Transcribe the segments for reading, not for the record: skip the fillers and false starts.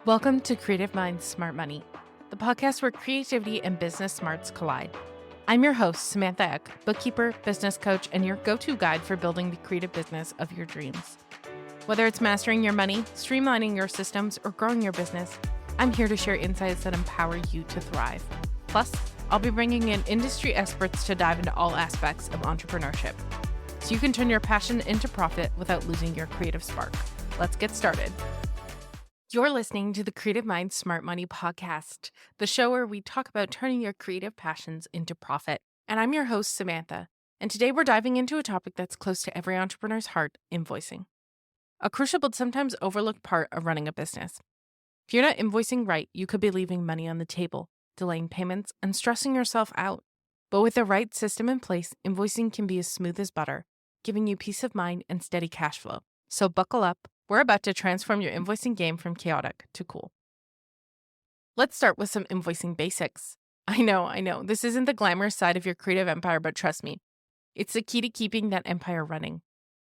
Welcome to Creative Minds Smart Money, the podcast where creativity and business smarts collide. I'm your host, Samantha Eck, bookkeeper, business coach, and your go-to guide for building the creative business of your dreams. Whether it's mastering your money, streamlining your systems, or growing your business, I'm here to share insights that empower you to thrive. Plus, I'll be bringing in industry experts to dive into all aspects of entrepreneurship, so you can turn your passion into profit without losing your creative spark. Let's get started. You're listening to the Creative Minds Smart Money podcast, the show where we talk about turning your creative passions into profit. And I'm your host, Samantha. And today we're diving into a topic that's close to every entrepreneur's heart, invoicing. A crucial but sometimes overlooked part of running a business. If you're not invoicing right, you could be leaving money on the table, delaying payments, and stressing yourself out. But with the right system in place, invoicing can be as smooth as butter, giving you peace of mind and steady cash flow. So buckle up. We're about to transform your invoicing game from chaotic to cool. Let's start with some invoicing basics. I know, this isn't the glamorous side of your creative empire, but trust me, it's the key to keeping that empire running.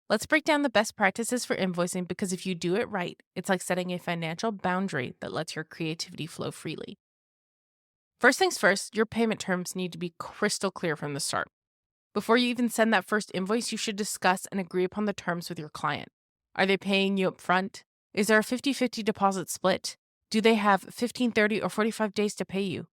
Let's break down the best practices for invoicing because if you do it right, it's like setting a financial boundary that lets your creativity flow freely. First things first, your payment terms need to be crystal clear from the start. Before you even send that first invoice, you should discuss and agree upon the terms with your client. Are they paying you up front? Is there a 50-50 deposit split? Do they have 15, 30, or 45 days to pay you?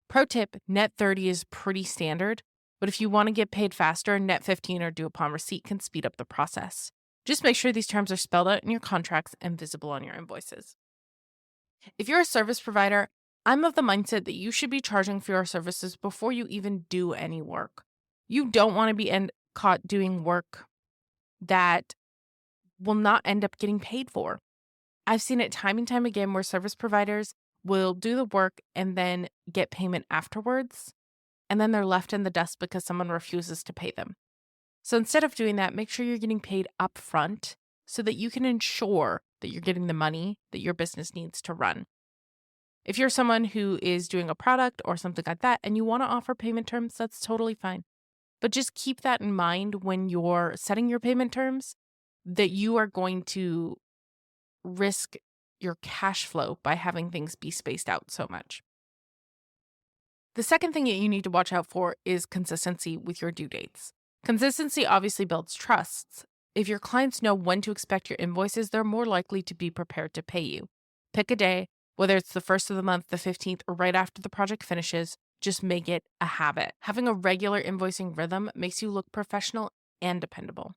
Pro tip, net 30 is pretty standard, but if you want to get paid faster, net 15 or due upon receipt can speed up the process. Just make sure these terms are spelled out in your contracts and visible on your invoices. If you're a service provider, I'm of the mindset that you should be charging for your services before you even do any work. You don't want to be caught doing work that will not end up getting paid for. I've seen it time and time again where service providers will do the work and then get payment afterwards, and then they're left in the dust because someone refuses to pay them. So instead of doing that, make sure you're getting paid up front so that you can ensure that you're getting the money that your business needs to run. If you're someone who is doing a product or something like that and you want to offer payment terms, that's totally fine. But just keep that in mind when you're setting your payment terms, that you are going to risk your cash flow by having things be spaced out so much. The second thing that you need to watch out for is consistency with your due dates. Consistency obviously builds trust. If your clients know when to expect your invoices, they're more likely to be prepared to pay you. Pick a day, whether it's the first of the month, the 15th, or right after the project finishes, just make it a habit. Having a regular invoicing rhythm makes you look professional and dependable.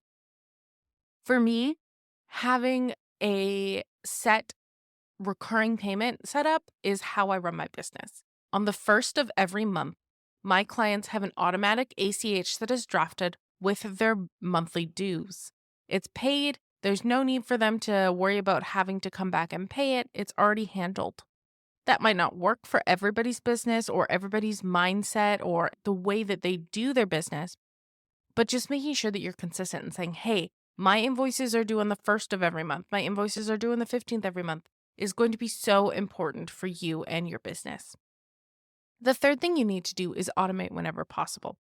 For me, having a set recurring payment set up is how I run my business. On the first of every month, my clients have an automatic ACH that is drafted with their monthly dues. It's paid. There's no need for them to worry about having to come back and pay it. It's already handled. That might not work for everybody's business or everybody's mindset or the way that they do their business, but just making sure that you're consistent and saying, hey, my invoices are due on the 1st of every month. My invoices are due on the 15th every month is going to be so important for you and your business. The third thing you need to do is automate whenever possible.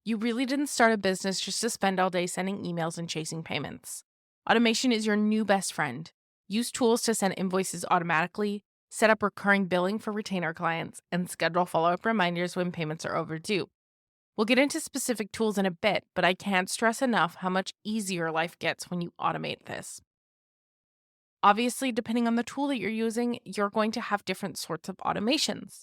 You really didn't start a business just to spend all day sending emails and chasing payments. Automation is your new best friend. Use tools to send invoices automatically, set up recurring billing for retainer clients, and schedule follow-up reminders when payments are overdue. We'll get into specific tools in a bit, but I can't stress enough how much easier life gets when you automate this. Obviously, depending on the tool that you're using, you're going to have different sorts of automations.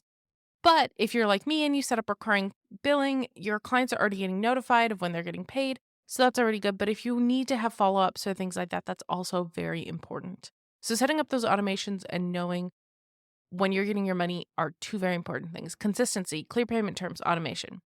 But if you're like me and you set up recurring billing, your clients are already getting notified of when they're getting paid, so that's already good. But if you need to have follow-ups or things like that, that's also very important. So setting up those automations and knowing when you're getting your money are two very important things. Consistency, clear payment terms, automation.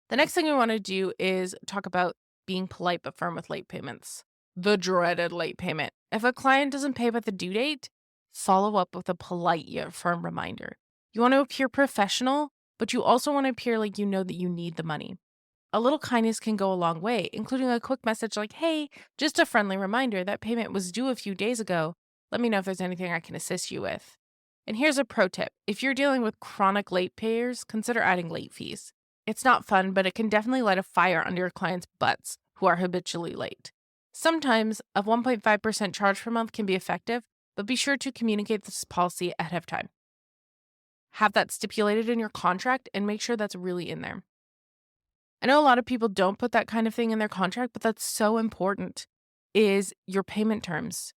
The next thing we want to do is talk about being polite but firm with late payments. The dreaded late payment. If a client doesn't pay by the due date, follow up with a polite yet firm reminder. You want to appear professional, but you also want to appear like you know that you need the money. A little kindness can go a long way, including a quick message like, hey, just a friendly reminder that payment was due a few days ago. Let me know if there's anything I can assist you with. And here's a pro tip. If you're dealing with chronic late payers, consider adding late fees. It's not fun, but it can definitely light a fire under your clients' butts who are habitually late. Sometimes a 1.5% charge per month can be effective, but be sure to communicate this policy ahead of time. Have that stipulated in your contract and make sure that's really in there. I know a lot of people don't put that kind of thing in their contract, but that's so important, is your payment terms.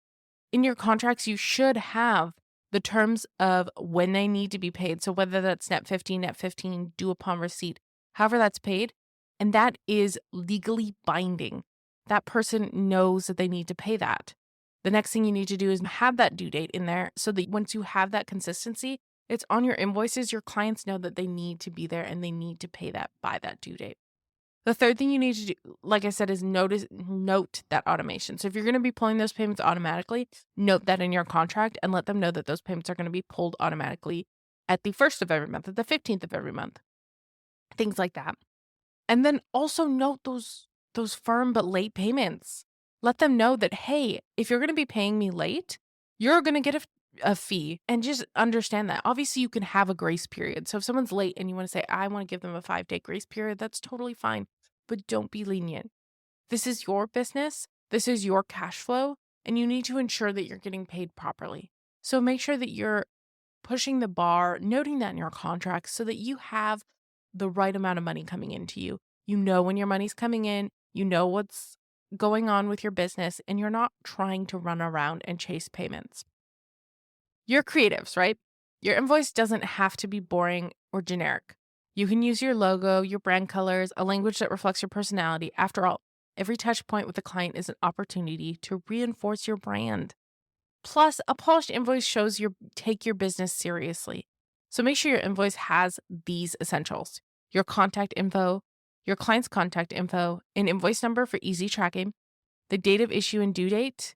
In your contracts, you should have the terms of when they need to be paid. So whether that's net 15, due upon receipt, however that's paid, and that is legally binding. That person knows that they need to pay that. The next thing you need to do is have that due date in there so that once you have that consistency, it's on your invoices. Your clients know that they need to be there and they need to pay that by that due date. The third thing you need to do, like I said, is note that automation. So if you're going to be pulling those payments automatically, note that in your contract and let them know that those payments are going to be pulled automatically at the 1st of every month, at the 15th of every month, things like that. And then also note those firm but late payments. Let them know that, hey, if you're going to be paying me late, you're going to get a fee, and just understand that. Obviously, you can have a grace period. So if someone's late and you want to say, I want to give them a 5-day grace period, that's totally fine, but don't be lenient. This is your business. This is your cash flow, and you need to ensure that you're getting paid properly. So make sure that you're pushing the bar, noting that in your contract so that you have the right amount of money coming into you. You know when your money's coming in, you know what's going on with your business, and you're not trying to run around and chase payments. You're creatives, right? Your invoice doesn't have to be boring or generic. You can use your logo, your brand colors, a language that reflects your personality. After all, every touch point with the client is an opportunity to reinforce your brand. Plus, a polished invoice shows you take your business seriously. So make sure your invoice has these essentials: your contact info, your client's contact info, an invoice number for easy tracking, the date of issue and due date,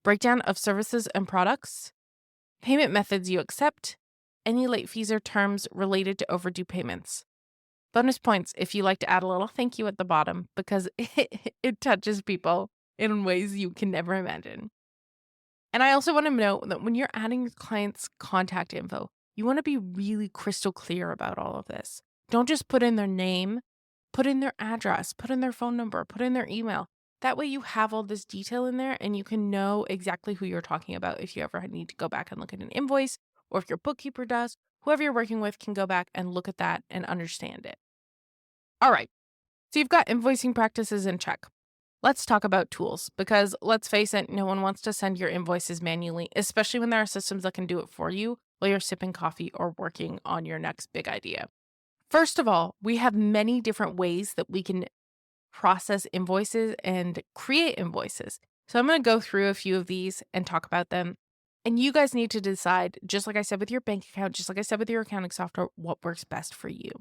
breakdown of services and products, payment methods you accept, any late fees or terms related to overdue payments. Bonus points if you like to add a little thank you at the bottom, because it touches people in ways you can never imagine. And I also want to note that when you're adding your client's contact info, you want to be really crystal clear about all of this. Don't just put in their name, put in their address, put in their phone number, put in their email. That way you have all this detail in there and you can know exactly who you're talking about if you ever need to go back and look at an invoice, or if your bookkeeper does, whoever you're working with can go back and look at that and understand it. All right, so you've got invoicing practices in check. Let's talk about tools, because let's face it, no one wants to send your invoices manually, especially when there are systems that can do it for you while you're sipping coffee or working on your next big idea. First of all, we have many different ways that we can process invoices and create invoices. So I'm going to go through a few of these and talk about them. And you guys need to decide, just like I said with your bank account, just like I said with your accounting software, what works best for you.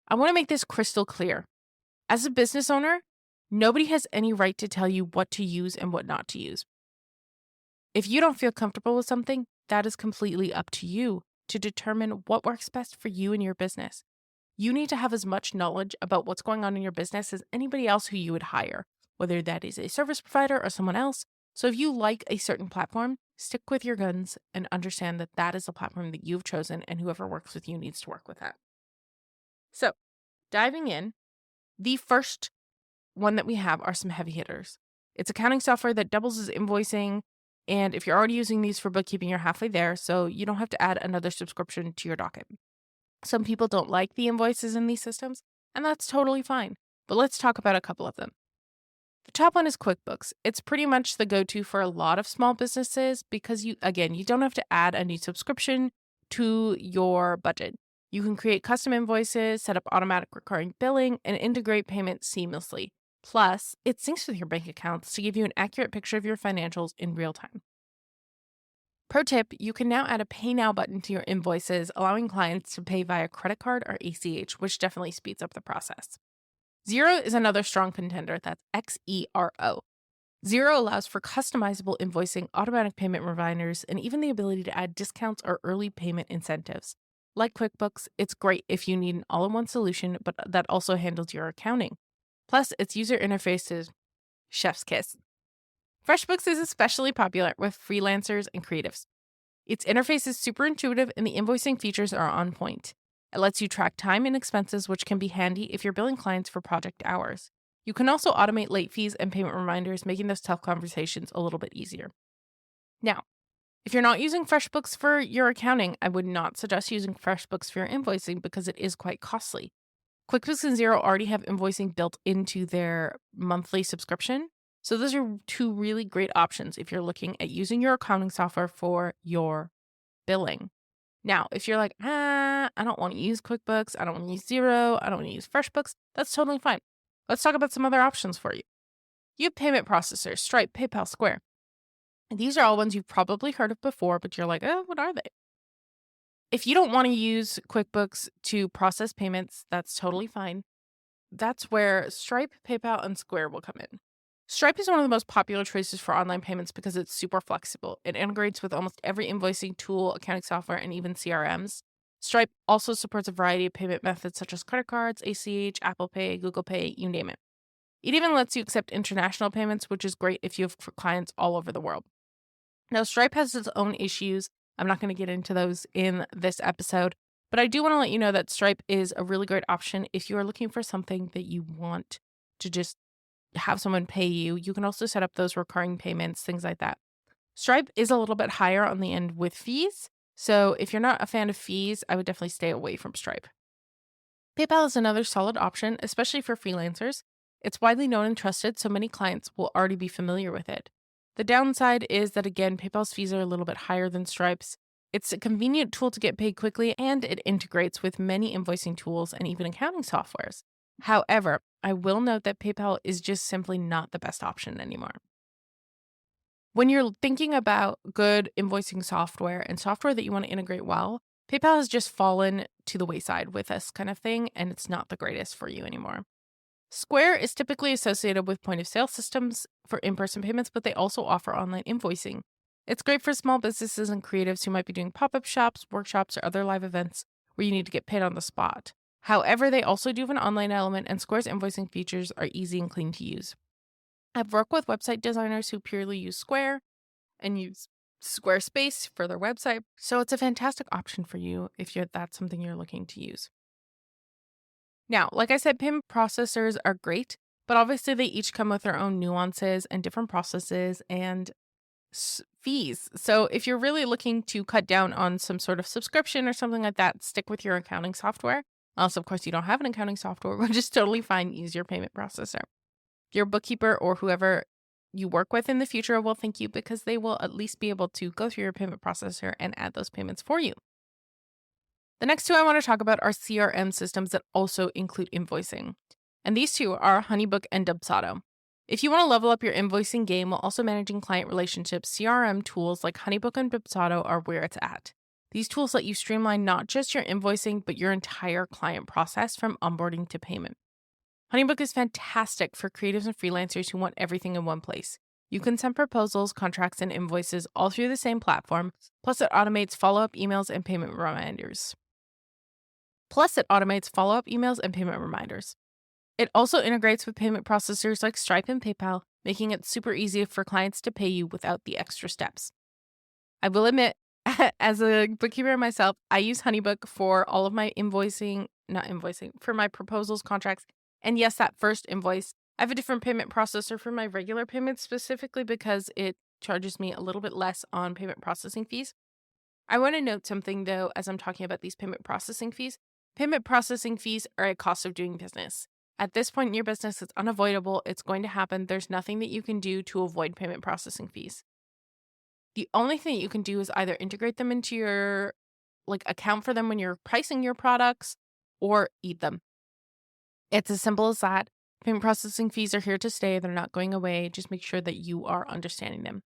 I want to make this crystal clear. As a business owner, nobody has any right to tell you what to use and what not to use. If you don't feel comfortable with something, that is completely up to you to determine what works best for you and your business. You need to have as much knowledge about what's going on in your business as anybody else who you would hire, whether that is a service provider or someone else. So if you like a certain platform, stick with your guns and understand that that is the platform that you've chosen, and whoever works with you needs to work with that. So diving in, the first one that we have are some heavy hitters. It's accounting software that doubles as invoicing. And if you're already using these for bookkeeping, you're halfway there. So you don't have to add another subscription to your docket. Some people don't like the invoices in these systems, and that's totally fine. But let's talk about a couple of them. The top one is QuickBooks. It's pretty much the go-to for a lot of small businesses because you don't have to add a new subscription to your budget. You can create custom invoices, set up automatic recurring billing, and integrate payments seamlessly. Plus, it syncs with your bank accounts to give you an accurate picture of your financials in real time. Pro tip, you can now add a Pay Now button to your invoices, allowing clients to pay via credit card or ACH, which definitely speeds up the process. Xero is another strong contender. That's Xero. Xero allows for customizable invoicing, automatic payment reminders, and even the ability to add discounts or early payment incentives. Like QuickBooks, it's great if you need an all-in-one solution, but that also handles your accounting. Plus, its user interface is chef's kiss. FreshBooks is especially popular with freelancers and creatives. Its interface is super intuitive and the invoicing features are on point. It lets you track time and expenses, which can be handy if you're billing clients for project hours. You can also automate late fees and payment reminders, making those tough conversations a little bit easier. Now, If you're not using FreshBooks for your accounting, I would not suggest using FreshBooks for your invoicing because it is quite costly. QuickBooks and Xero already have invoicing built into their monthly subscription. So those are two really great options if you're looking at using your accounting software for your billing. Now, if you're like, I don't want to use QuickBooks, I don't want to use Xero, I don't want to use FreshBooks, that's totally fine. Let's talk about some other options for you. You have payment processors, Stripe, PayPal, Square. And these are all ones you've probably heard of before, but you're like, oh, what are they? If you don't want to use QuickBooks to process payments, that's totally fine. That's where Stripe, PayPal, and Square will come in. Stripe is one of the most popular choices for online payments because it's super flexible. It integrates with almost every invoicing tool, accounting software, and even CRMs. Stripe also supports a variety of payment methods such as credit cards, ACH, Apple Pay, Google Pay, you name it. It even lets you accept international payments, which is great if you have clients all over the world. Now, Stripe has its own issues. I'm not going to get into those in this episode, but I do want to let you know that Stripe is a really great option if you are looking for something that you want to just have someone pay you. You can also set up those recurring payments, things like that. Stripe is a little bit higher on the end with fees. So if you're not a fan of fees, I would definitely stay away from Stripe. PayPal is another solid option, especially for freelancers. It's widely known and trusted, so many clients will already be familiar with it. The downside is that, again, PayPal's fees are a little bit higher than Stripe's. It's a convenient tool to get paid quickly, and it integrates with many invoicing tools and even accounting softwares. However, I will note that PayPal is just simply not the best option anymore. When you're thinking about good invoicing software and software that you want to integrate well, PayPal has just fallen to the wayside with this kind of thing, and it's not the greatest for you anymore. Square is typically associated with point of sale systems for in-person payments, but they also offer online invoicing. It's great for small businesses and creatives who might be doing pop-up shops, workshops, or other live events where you need to get paid on the spot. However, they also do have an online element, and Square's invoicing features are easy and clean to use. I've worked with website designers who purely use Square and use Squarespace for their website, so it's a fantastic option for you if that's something you're looking to use. Now, like I said, payment processors are great, but obviously they each come with their own nuances and different processes and fees. So if you're really looking to cut down on some sort of subscription or something like that, stick with your accounting software. Unless, of course, you don't have an accounting software, which is totally fine. Use your payment processor. Your bookkeeper or whoever you work with in the future will thank you because they will at least be able to go through your payment processor and add those payments for you. The next two I want to talk about are CRM systems that also include invoicing. And these two are HoneyBook and Dubsado. If you want to level up your invoicing game while also managing client relationships, CRM tools like HoneyBook and Dubsado are where it's at. These tools let you streamline not just your invoicing, but your entire client process from onboarding to payment. HoneyBook is fantastic for creatives and freelancers who want everything in one place. You can send proposals, contracts, and invoices all through the same platform, plus it automates follow-up emails and payment reminders. It also integrates with payment processors like Stripe and PayPal, making it super easy for clients to pay you without the extra steps. I will admit, as a bookkeeper myself, I use HoneyBook for all of my for my proposals, contracts, and yes, that first invoice. I have a different payment processor for my regular payments specifically because it charges me a little bit less on payment processing fees. I want to note something though, as I'm talking about these payment processing fees. Payment processing fees are a cost of doing business. At this point in your business, it's unavoidable. It's going to happen. There's nothing that you can do to avoid payment processing fees. The only thing you can do is either integrate them into your, account for them when you're pricing your products or eat them. It's as simple as that. Payment processing fees are here to stay. They're not going away. Just make sure that you are understanding them.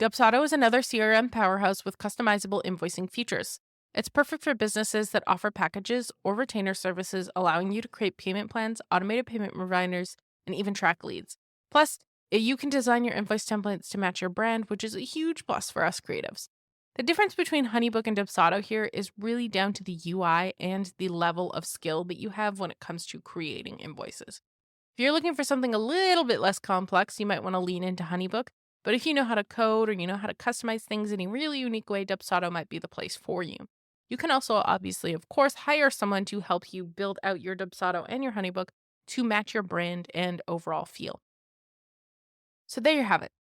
Dubsado is another CRM powerhouse with customizable invoicing features. It's perfect for businesses that offer packages or retainer services, allowing you to create payment plans, automated payment reminders, and even track leads. Plus, you can design your invoice templates to match your brand, which is a huge plus for us creatives. The difference between HoneyBook and Dubsado here is really down to the UI and the level of skill that you have when it comes to creating invoices. If you're looking for something a little bit less complex, you might want to lean into HoneyBook. But if you know how to code or you know how to customize things in a really unique way, Dubsado might be the place for you. You can also, obviously, of course, hire someone to help you build out your Dubsado and your HoneyBook to match your brand and overall feel. So there you have it.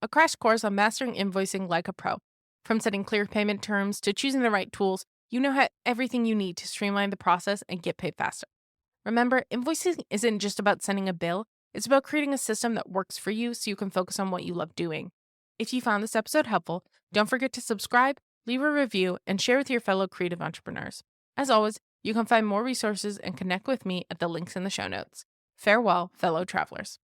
a crash course on mastering invoicing like a pro. From setting clear payment terms to choosing the right tools, you now have everything you need to streamline the process and get paid faster. Remember, invoicing isn't just about sending a bill, it's about creating a system that works for you so you can focus on what you love doing. If you found this episode helpful, don't forget to subscribe, leave a review, and share with your fellow creative entrepreneurs. As always, you can find more resources and connect with me at the links in the show notes. Farewell, fellow travelers.